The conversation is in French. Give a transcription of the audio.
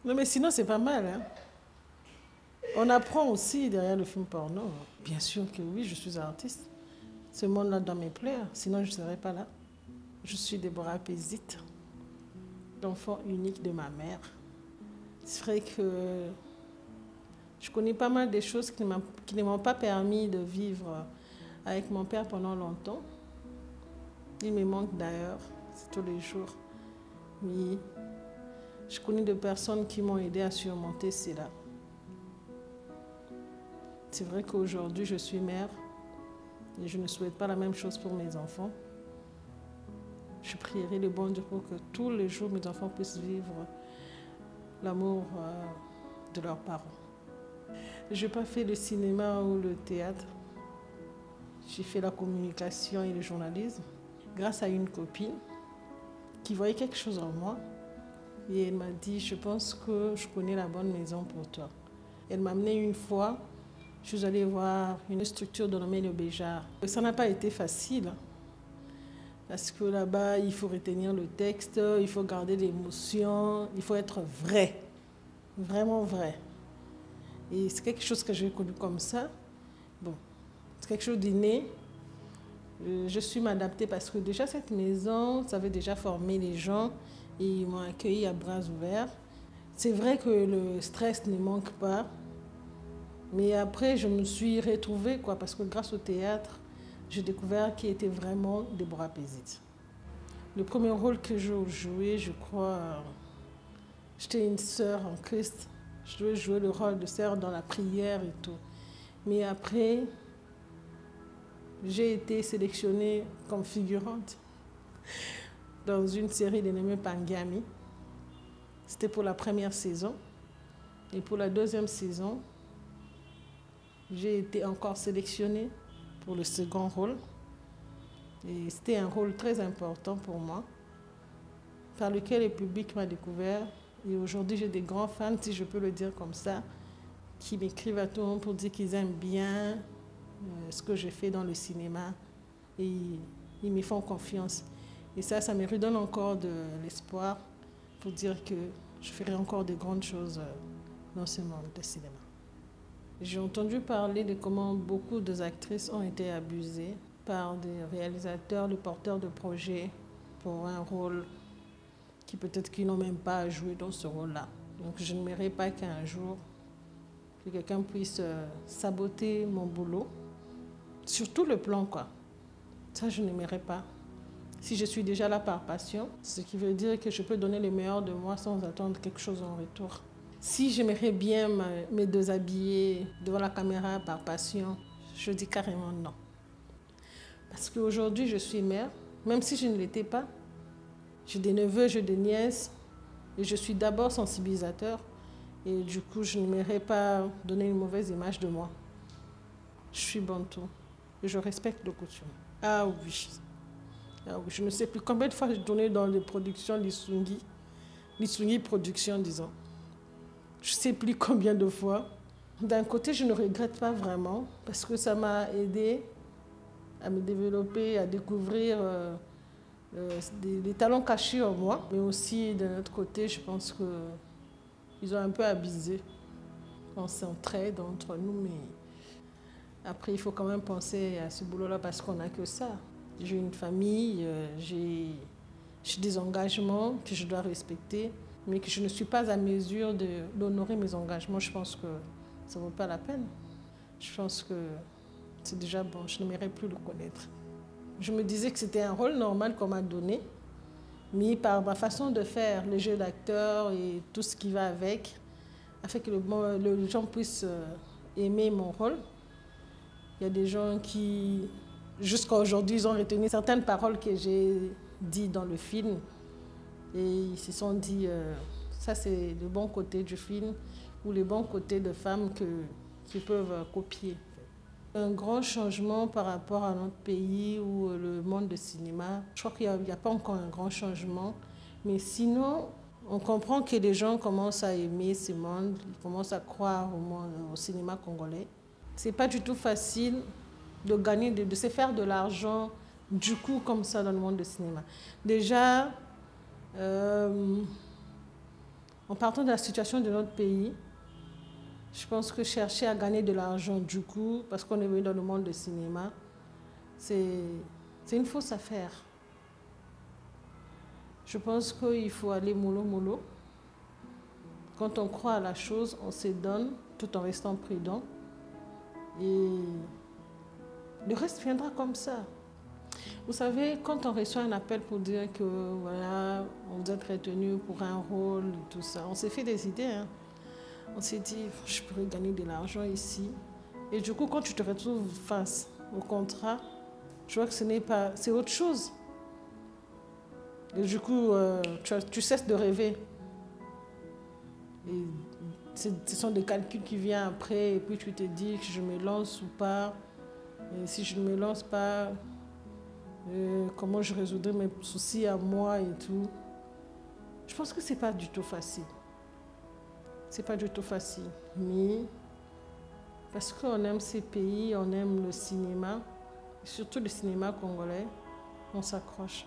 Non, mais sinon, c'est pas mal. Hein. On apprend aussi derrière le film porno. Bien sûr que oui, je suis artiste. Ce monde-là doit me plaire, sinon je ne serais pas là. Je suis Déborah Pézit, l'enfant unique de ma mère. C'est vrai que je connais pas mal des choses qui ne m'ont pas permis de vivre avec mon père pendant longtemps. Il me manque d'ailleurs, c'est tous les jours. Mais je connais des personnes qui m'ont aidé à surmonter cela. C'est vrai qu'aujourd'hui, je suis mère et je ne souhaite pas la même chose pour mes enfants. Je prierai le bon Dieu pour que tous les jours, mes enfants puissent vivre l'amour de leurs parents. Je n'ai pas fait le cinéma ou le théâtre. J'ai fait la communication et le journalisme grâce à une copine qui voyait quelque chose en moi. Et elle m'a dit, je pense que je connais la bonne maison pour toi. Elle m'a amené une fois, je suis allée voir une structure dénommée le Béjar. Ça n'a pas été facile, parce que là-bas, il faut retenir le texte, il faut garder l'émotion, il faut être vrai, vraiment vrai. Et c'est quelque chose que j'ai connu comme ça. Bon, c'est quelque chose d'inné. Je suis m'adapter parce que déjà cette maison, ça avait déjà formé les gens et ils m'ont accueilli à bras ouverts. C'est vrai que le stress ne manque pas, mais après je me suis retrouvée, parce que grâce au théâtre, j'ai découvert qui était vraiment Déborah Pézit. Le premier rôle que j'ai joué, je crois, j'étais une sœur en Christ. Je devais jouer le rôle de sœur dans la prière et tout. Mais après, j'ai été sélectionnée comme figurante dans une série dénommée Pangami. C'était pour la première saison. Et pour la deuxième saison, j'ai été encore sélectionnée pour le second rôle. Et c'était un rôle très important pour moi, par lequel le public m'a découvert. Et aujourd'hui, j'ai des grands fans, si je peux le dire comme ça, qui m'écrivent à tout le monde pour dire qu'ils aiment bien ce que je fais dans le cinéma. Et ils me font confiance. Et ça me redonne encore de l'espoir pour dire que je ferai encore de grandes choses dans ce monde du cinéma. J'ai entendu parler de comment beaucoup d'actrices ont été abusées par des réalisateurs, des porteurs de projets pour un rôle qui peut-être qu'ils n'ont même pas joué dans ce rôle-là. Donc je n'aimerais pas qu'un jour que quelqu'un puisse saboter mon boulot, sur tout le plan, quoi. Ça, je n'aimerais pas. Si je suis déjà là par passion, ce qui veut dire que je peux donner le meilleur de moi sans attendre quelque chose en retour. Si j'aimerais bien me déshabiller devant la caméra par passion, je dis carrément non. Parce qu'aujourd'hui, je suis mère, même si je ne l'étais pas. J'ai des neveux, j'ai des nièces, et je suis d'abord sensibilisateur. Et du coup, je n'aimerais pas donner une mauvaise image de moi. Je suis bantou et je respecte le coutume. Ah oui. Ah oui. Je ne sais plus combien de fois j'ai donné dans les productions Lissungi Production, disons. Je ne sais plus combien de fois. D'un côté, je ne regrette pas vraiment parce que ça m'a aidé à me développer, à découvrir des talents cachés en moi. Mais aussi, d'un autre côté, je pense qu'ils ont un peu abusé. On s'entraide entre nous, mais après, il faut quand même penser à ce boulot-là parce qu'on n'a que ça. J'ai une famille, j'ai des engagements que je dois respecter, mais que je ne suis pas à mesure d'honorer mes engagements. Je pense que ça ne vaut pas la peine. Je pense que c'est déjà bon, je n'aimerais plus le connaître. Je me disais que c'était un rôle normal qu'on m'a donné, mais par ma façon de faire, le jeu d'acteur et tout ce qui va avec, afin que les gens puissent aimer mon rôle. Il y a des gens qui, jusqu'à aujourd'hui, ils ont retenu certaines paroles que j'ai dites dans le film. Et ils se sont dit, ça c'est le bon côté du film ou le bon côté de femmes qui peuvent copier. Un grand changement par rapport à notre pays ou le monde du cinéma. Je crois qu'il n'y a pas encore un grand changement. Mais sinon, on comprend que les gens commencent à aimer ce monde, ils commencent à croire au cinéma congolais. Ce n'est pas du tout facile de gagner, de se faire de l'argent du coup comme ça dans le monde du cinéma. Déjà, en partant de la situation de notre pays, je pense que chercher à gagner de l'argent du coup, parce qu'on est venu dans le monde du cinéma, c'est une fausse affaire. Je pense qu'il faut aller mollo mollo. Quand on croit à la chose, on se donne tout en restant prudent. Et le reste viendra comme ça. Vous savez, quand on reçoit un appel pour dire que voilà, on doit être retenu pour un rôle et tout ça, on s'est fait des idées. Hein. On s'est dit, je pourrais gagner de l'argent ici. Et du coup, quand tu te retrouves face au contrat, je vois que ce n'est pas, c'est autre chose. Et du coup, tu cesses de rêver. Et ce sont des calculs qui viennent après, et puis tu te dis que je me lance ou pas. Et si je ne me lance pas, comment je résoudrai mes soucis à moi et tout. Je pense que c'est pas du tout facile. C'est pas du tout facile. Mais parce qu'on aime ces pays, on aime le cinéma, surtout le cinéma congolais, on s'accroche.